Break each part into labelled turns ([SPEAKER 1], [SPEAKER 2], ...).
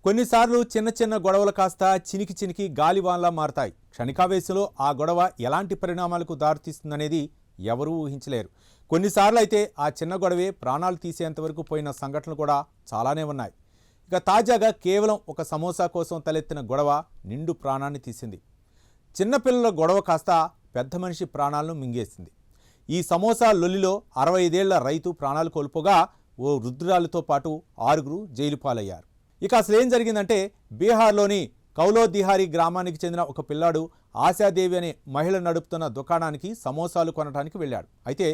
[SPEAKER 1] కొన్నిసార్లు చిన్న చిన్న గొడవలు కాస్త చినికి చినికి గాలివాన్లా మారతాయి. క్షణికావేశంలో ఆ గొడవ ఎలాంటి పరిణామాలకు దారితీస్తుందనేది ఎవరూ ఊహించలేరు. కొన్నిసార్లు అయితే ఆ చిన్న గొడవే ప్రాణాలు తీసేంతవరకు పోయిన సంఘటనలు కూడా చాలానే ఉన్నాయి. ఇక తాజాగా కేవలం ఒక సమోసా కోసం తలెత్తిన గొడవ నిండు ప్రాణాన్ని తీసింది. చిన్నపిల్లల గొడవ కాస్త పెద్ద మనిషి ప్రాణాలను మింగేసింది. ఈ సమోసా లొల్లిలో 65 ఏళ్ల రైతు ప్రాణాలు కోల్పోగా ఓ వృద్ధురాలితో పాటు 6గురు జైలు పాలయ్యారు. ఇక అసలు ఏం జరిగిందంటే, బీహార్లోని కౌలోదిహారీ గ్రామానికి చెందిన ఒక పిల్లాడు ఆశాదేవి అనే మహిళ నడుపుతున్న దుకాణానికి సమోసాలు కొనడానికి వెళ్ళాడు. అయితే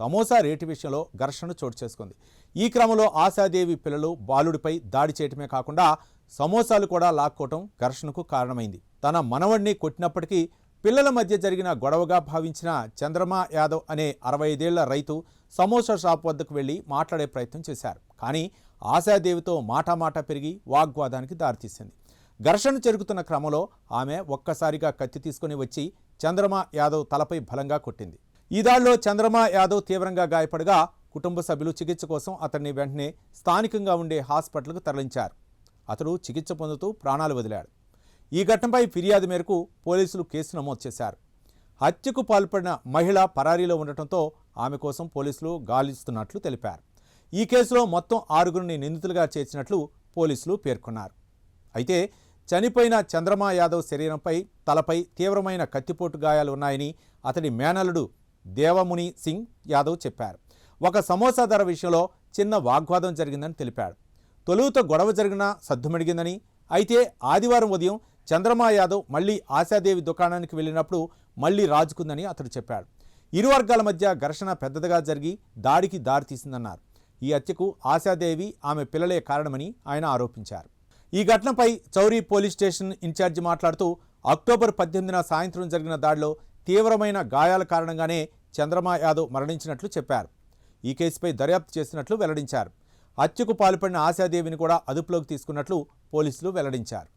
[SPEAKER 1] సమోసా రేటు విషయంలో ఘర్షణ చోటు చేసుకుంది. ఈ క్రమంలో ఆశాదేవి పిల్లలు బాలుడిపై దాడి చేయటమే కాకుండా సమోసాలు కూడా లాక్కోవటం ఘర్షణకు కారణమైంది. తన మనవడిని కొట్టినప్పటికీ పిల్లల మధ్య జరిగిన గొడవగా భావించిన చంద్రమా యాదవ్ అనే 65 ఏళ్ల రైతు సమోసా షాప్ వద్దకు వెళ్లి మాట్లాడే ప్రయత్నం చేశారు. కానీ ఆశాదేవితో మాటామాట పెరిగి వాగ్వాదానికి దారితీసింది. ఘర్షణ జరుగుతున్న క్రమంలో ఆమె ఒక్కసారిగా కత్తి తీసుకుని వచ్చి చంద్రమా యాదవ్ తలపై బలంగా కొట్టింది. ఈ దాడిలో చంద్రమా యాదవ్ తీవ్రంగా గాయపడగా కుటుంబ సభ్యులు చికిత్స కోసం అతన్ని వెంటనే స్థానికంగా ఉండే హాస్పిటల్కు తరలించారు. అతడు చికిత్స పొందుతూ ప్రాణాలు వదిలాడు. ఈ ఘటనపై ఫిర్యాదు మేరకు పోలీసులు కేసు నమోదు చేశారు. హత్యకు పాల్పడిన మహిళ పరారీలో ఉండటంతో ఆమె కోసం పోలీసులు గాలిస్తున్నట్లు తెలిపారు. ఈ కేసులో మొత్తం 6గురిని నిందితులుగా చేర్చినట్లు పోలీసులు పేర్కొన్నారు. అయితే చనిపోయిన చంద్రమా యాదవ్ శరీరంపై, తలపై తీవ్రమైన కత్తిపోటు గాయాలు ఉన్నాయని అతడి మేనల్లుడు దేవముని సింగ్ యాదవ్ చెప్పారు. ఒక సమోసా ధర విషయంలో చిన్న వాగ్వాదం జరిగిందని తెలిపాడు. తొలుత గొడవ జరిగినా సద్దుమడిగిందని, అయితే ఆదివారం ఉదయం చంద్రమా యాదవ్ మళ్లీ ఆశాదేవి దుకాణానికి వెళ్ళినప్పుడు మళ్లీ రాజుకుందని అతడు చెప్పాడు. ఇరు వర్గాల మధ్య ఘర్షణ పెద్దదిగా జరిగి దాడికి దారితీసిందన్నారు. ఈ హత్యకు ఆశాదేవి, ఆమె పిల్లలే కారణమని ఆయన ఆరోపించారు. ఈ ఘటనపై చౌరీ పోలీస్ స్టేషన్ ఇన్ఛార్జి మాట్లాడుతూ అక్టోబర్ 18న సాయంత్రం జరిగిన దాడిలో తీవ్రమైన గాయాల కారణంగానే చంద్రమా యాదవ్ మరణించినట్లు చెప్పారు. ఈ కేసుపై దర్యాప్తు చేసినట్లు వెల్లడించారు. హత్యకు పాల్పడిన ఆశాదేవిని కూడా అదుపులోకి తీసుకున్నట్లు పోలీసులు వెల్లడించారు.